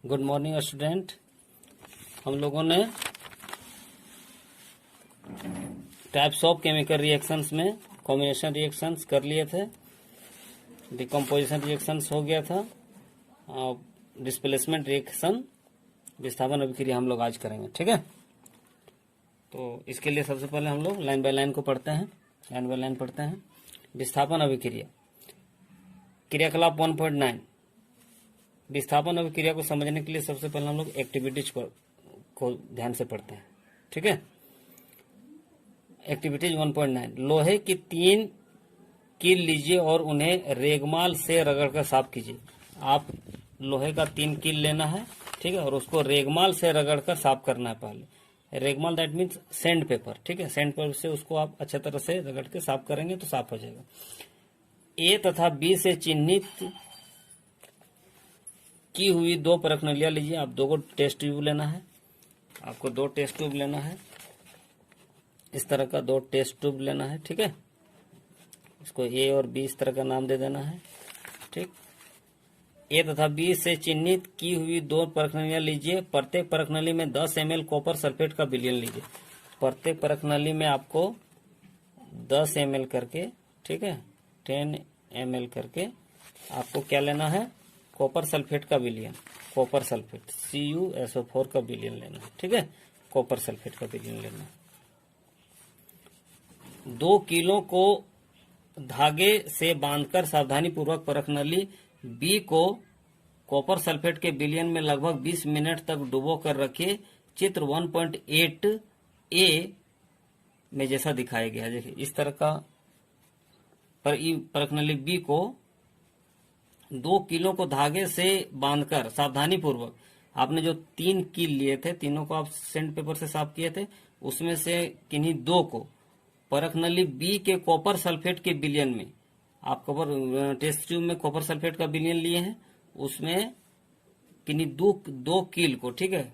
Good morning student. हम लोगों ने टाइप्स ऑफ केमिकल रिएक्शंस में कॉम्बिनेशन रिएक्शंस कर लिए थे, डिकम्पोजिशन रिएक्शंस हो गया था, डिस्प्लेसमेंट रिएक्शन विस्थापन अभिक्रिया हम लोग आज करेंगे। ठीक है, तो इसके लिए सबसे पहले हम लोग लाइन बाय लाइन को पढ़ते हैं, लाइन बाय लाइन पढ़ते हैं। विस्थापन अभिक्रिया क्रियाकलाप 1.9। विस्थापन अभिक्रिया को समझने के लिए सबसे पहले हम लोग एक्टिविटीज को ध्यान से पढ़ते हैं। ठीक है, एक्टिविटीज 1.9। लोहे की 3 कील लीजिए और उन्हें रेगमाल से रगड़कर साफ कीजिए। आप लोहे का 3 कील लेना है, ठीक है, और उसको रेगमाल से रगड़कर साफ करना है। पहले रेगमाल दैट मीन्स सैंड पेपर। ठीक है, सैंड पेपर से उसको आप अच्छे तरह से रगड़ के साफ करेंगे तो साफ हो जाएगा। ए तथा बी से चिन्हित की हुई 2 परख नलियां लीजिए। आप 2 टेस्ट ट्यूब लेना है, आपको 2 टेस्ट ट्यूब लेना है, इस तरह का 2 टेस्ट ट्यूब लेना है। ठीक है, इसको ए और बी इस तरह का नाम दे देना है। ठीक, ए तथा बी से चिन्हित की हुई 2 परख नलियां लीजिए। प्रत्येक परख नली में 10 ml कॉपर सल्फेट का विलयन लीजिए। प्रत्येक परख नली में आपको 10 ml करके, ठीक है, 10 ml करके आपको क्या लेना है, कॉपर सल्फेट का विलयन, कॉपर सल्फेट CuSO4 का विलयन लेना है। ठीक है, कॉपर सल्फेट का विलयन लेना है। 2 कीलों को धागे से बांधकर सावधानी पूर्वक परख नली बी को कॉपर सल्फेट के विलयन में लगभग 20 मिनट तक डुबो कर रखिए। चित्र 1.8 ए में जैसा दिखाया गया है, देखिए इस तरह का परख नली बी को 2 कीलों को धागे से बांधकर सावधानी पूर्वक, आपने जो 3 कील लिए थे, तीनों को आप सैंड पेपर से साफ किए थे, उसमें से किन्हीं 2 को परख नली बी के कॉपर सल्फेट के विलयन में, आप कॉपर टेस्ट ट्यूब में कॉपर सल्फेट का विलयन लिए हैं, उसमें किन्हीं 2 कील को, ठीक है,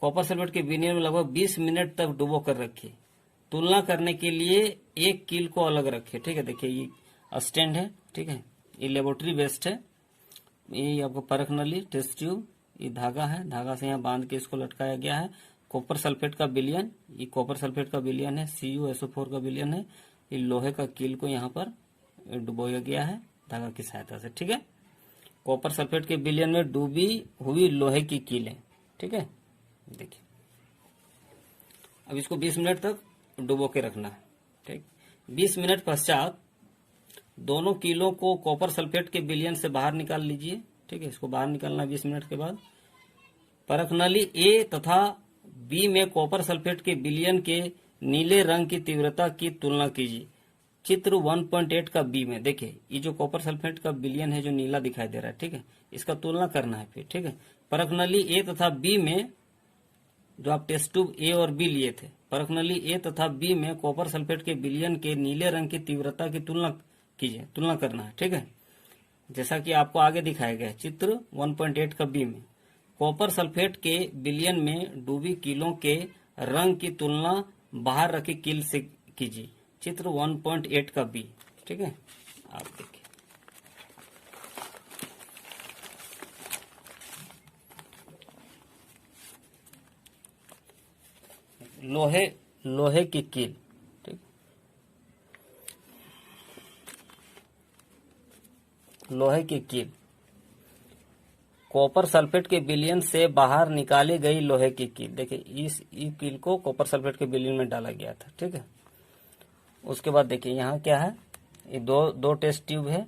कॉपर सल्फेट के विलयन में लगभग 20 मिनट तक डुबो कर रखिए। तुलना करने के लिए 1 कील को अलग रखिए। ठीक है, देखिए ये स्टैंड है, ठीक है, ये लेबोरेटरी बेस्ड है। ये आपको परख नली टेस्ट ट्यूब, ये धागा है, धागा से यहाँ बांध के इसको लटकाया गया है। कॉपर सल्फेट का विलयन, ये कॉपर सल्फेट का विलयन है, CuSO4 का विलयन है। ये लोहे का कील को यहाँ पर डुबोया गया है धागा की सहायता से। ठीक है, कॉपर सल्फेट के विलयन में डूबी हुई लोहे की कीलें। ठीक है, देखिए अब इसको 20 मिनट तक डुबो के रखना है। ठीक, 20 मिनट पश्चात दोनों कीलों को कॉपर सल्फेट के विलयन से बाहर निकाल लीजिए। ठीक है, इसको बाहर निकालना 20 मिनट के बाद। परख नली ए तथा बी में कॉपर सल्फेट के विलयन के नीले रंग की तीव्रता की तुलना कीजिए। चित्र 1.8 का बी में देखिए, ये जो कॉपर सल्फेट का विलयन है जो नीला दिखाई दे रहा है, ठीक है, इसका तुलना करना है फिर। ठीक है, परख नली ए तथा बी में, जो आप टेस्ट ट्यूब ए और बी लिए थे, परख नली ए तथा बी में कॉपर सल्फेट के विलयन के नीले रंग की तीव्रता की तुलना कीजिए, तुलना करना है। ठीक है, जैसा कि आपको आगे दिखाया गया है चित्र 1.8 का बी में, कॉपर सल्फेट के विलयन में डूबी कीलों के रंग की तुलना बाहर रखी कील से कीजिए। चित्र 1.8 का बी। ठीक है, आप देखिए लोहे की कील, ठीक, लोहे की कील कॉपर सल्फेट के विलयन से बाहर निकाली गई लोहे की कील। देखिए इस कील को कॉपर सल्फेट के विलयन में डाला गया था। ठीक है, उसके बाद देखिए यहाँ क्या है, ये दो टेस्ट ट्यूब है,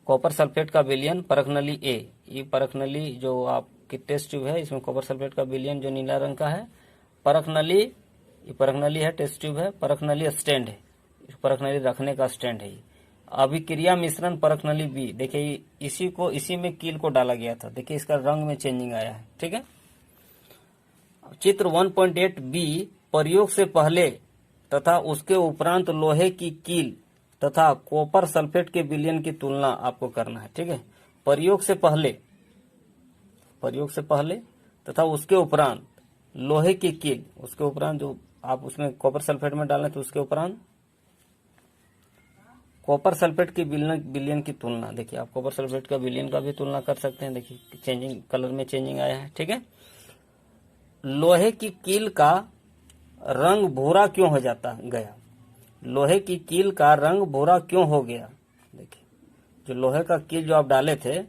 कॉपर सल्फेट का विलयन परख नली ए, ये परख नली जो आपकी टेस्ट ट्यूब है, इसमें कॉपर सल्फेट का विलयन जो नीला रंग का है। परख नली, ये परख नली है, टेस्ट ट्यूब है। परख नली स्टैंड है, परख नली रखने का स्टैंड है। अभिक्रिया मिश्रण परख नली बी, देखिए इसी में कील को डाला गया था, देखिए इसका रंग में चेंजिंग आया है। ठीक है, चित्र 1.8 बी, प्रयोग से पहले तथा उसके उपरांत लोहे की कील तथा कॉपर सल्फेट के विलयन की तुलना आपको करना है। ठीक है, प्रयोग से पहले तथा उसके उपरांत लोहे की कील, उसके उपरांत जो आप उसमें कॉपर सल्फेट में डालें तो उसके उपरांत कॉपर सल्फेट की विलयन की तुलना, देखिए आप कॉपर सल्फेट का विलयन का भी तुलना कर सकते हैं। देखिए चेंजिंग कलर में चेंजिंग आया है, ठीक है। लोहे की कील का रंग भूरा क्यों हो जाता गया? लोहे की कील का रंग भूरा क्यों हो गया? देखिए जो लोहे का कील जो आप डाले थे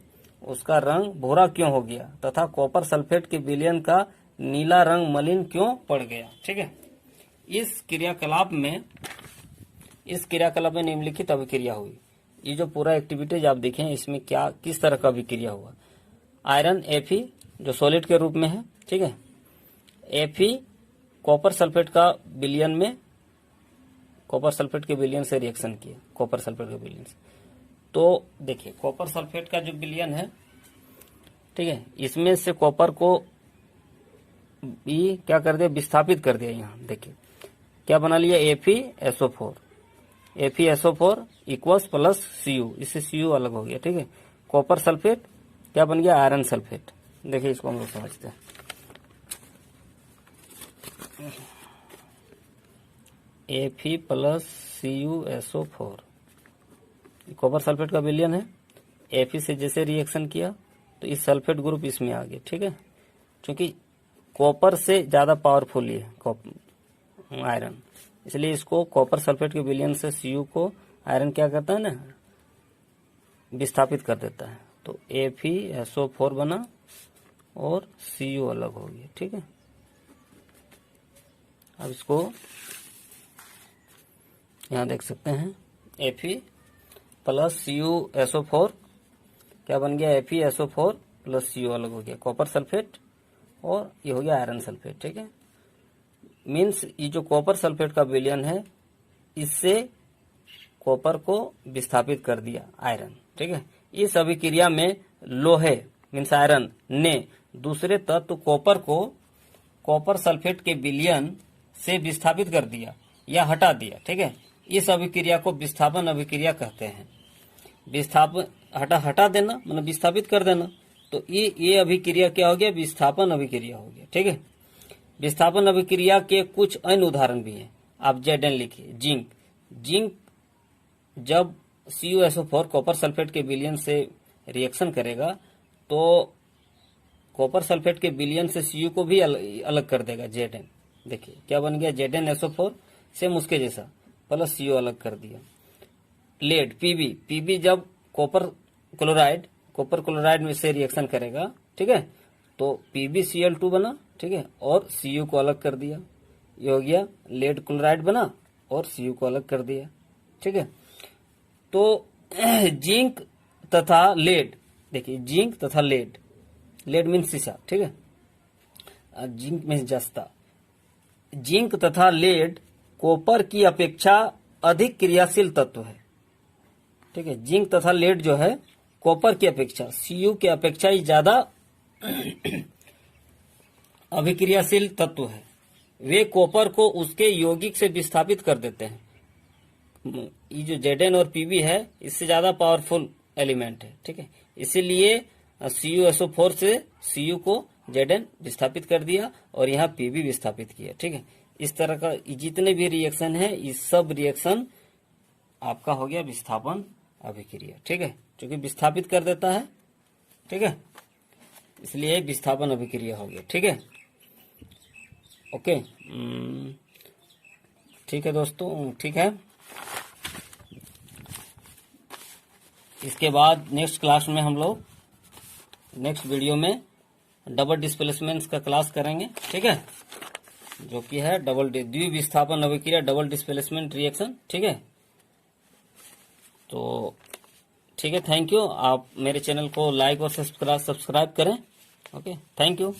उसका रंग भूरा क्यों हो गया, तथा कॉपर सल्फेट के विलयन का नीला रंग मलिन क्यों पड़ गया, ठीक है। इस क्रियाकलाप में निम्नलिखित अभिक्रिया हुई। ये जो पूरा एक्टिविटीज आप देखें इसमें क्या किस तरह का अभिक्रिया हुआ। आयरन Fe जो सॉलिड के रूप में है, ठीक है, Fe कॉपर सल्फेट का विलयन में कॉपर सल्फेट के विलयन से रिएक्शन किया, कॉपर सल्फेट के विलयन से। तो देखिए कॉपर सल्फेट का जो विलयन है, ठीक है, इसमें से कॉपर को भी क्या कर दिया, विस्थापित कर दिया। यहाँ देखिए क्या बना लिया, FeSO4 इक्वल्स प्लस Cu, इससे Cu अलग हो गया, ठीक है। कॉपर सल्फेट क्या बन गया, आयरन सल्फेट। देखिए इसको हम लोग समझते हैं। Fe plus CuSO4 copper sulphate का विलयन है। Fe से जैसे रिएक्शन किया तो इस सल्फेट ग्रुप इसमें आ गया, ठीक है, क्योंकि कॉपर से ज्यादा पावरफुल है आयरन, इसलिए इसको कॉपर सल्फेट के विलयन से Cu को आयरन क्या करता है ना, विस्थापित कर देता है। तो FeSO4 बना और Cu अलग हो गया, ठीक है। अब इसको यहाँ देख सकते हैं, Fe प्लस CuSO4 क्या बन गया, FeSO4 प्लस Cu अलग हो गया, कॉपर सल्फेट, और ये हो गया आयरन सल्फेट, ठीक है। मीन्स ये जो कॉपर सल्फेट का विलयन है इससे कॉपर को विस्थापित कर दिया आयरन, ठीक है। इस अभिक्रिया में लोहे मीन्स आयरन ने दूसरे तत्व कॉपर को कॉपर सल्फेट के विलयन से विस्थापित कर दिया या हटा दिया, ठीक है। इस अभिक्रिया को विस्थापन अभिक्रिया कहते हैं। विस्थापन हटा देना मतलब विस्थापित कर देना, तो ये अभिक्रिया क्या हो गया, विस्थापन अभिक्रिया हो गया, ठीक है। विस्थापन अभिक्रिया के कुछ अन्य उदाहरण भी हैं, आप Zn लिखिए। जिंक जब CuSO4 कॉपर सल्फेट के विलयन से रिएक्शन करेगा तो कॉपर सल्फेट के विलयन से Cu को भी अलग कर देगा, Zn। देखिए क्या बन गया, ZnSO4 सेम उसके जैसा प्लस Cu अलग कर दिया। लेड Pb जब कॉपर क्लोराइड में से रिएक्शन करेगा, ठीक है, तो PbCl2 बना, ठीक है, और Cu को अलग कर दिया, ये हो गया लेड क्लोराइड बना और Cu को अलग कर दिया, ठीक है। तो जिंक तथा लेड, देखिए जिंक तथा लेड मीन्स शीशा, ठीक है, जिंक मीन्स जस्ता। जिंक तथा लेड कॉपर की अपेक्षा अधिक क्रियाशील तत्व है, ठीक है। जिंक तथा लेड जो है कॉपर की अपेक्षा Cu की अपेक्षा ही ज्यादा अभिक्रियाशील तत्व है। वे कॉपर को उसके यौगिक से विस्थापित कर देते हैं। ये जो Zn और Pb है इससे ज्यादा पावरफुल एलिमेंट है, ठीक है, इसीलिए CuSO4 से Cu को Zn विस्थापित कर दिया और यहाँ Pb विस्थापित किया, ठीक है। इस तरह का जितने भी रिएक्शन है इस सब रिएक्शन आपका हो गया विस्थापन अभिक्रिया, ठीक है, क्योंकि विस्थापित कर देता है, ठीक है, इसलिए विस्थापन अभिक्रिया हो गया, ठीक है। ओके, ठीक है दोस्तों, ठीक है। इसके बाद नेक्स्ट क्लास में हम लोग नेक्स्ट वीडियो में डबल डिस्प्लेसमेंट का क्लास करेंगे, ठीक है, जो कि है द्विविस्थापन अभिक्रिया, डबल डिस्प्लेसमेंट रिएक्शन, ठीक है। तो ठीक है, थैंक यू। आप मेरे चैनल को लाइक और सब्सक्राइब करें। Okay, thank you.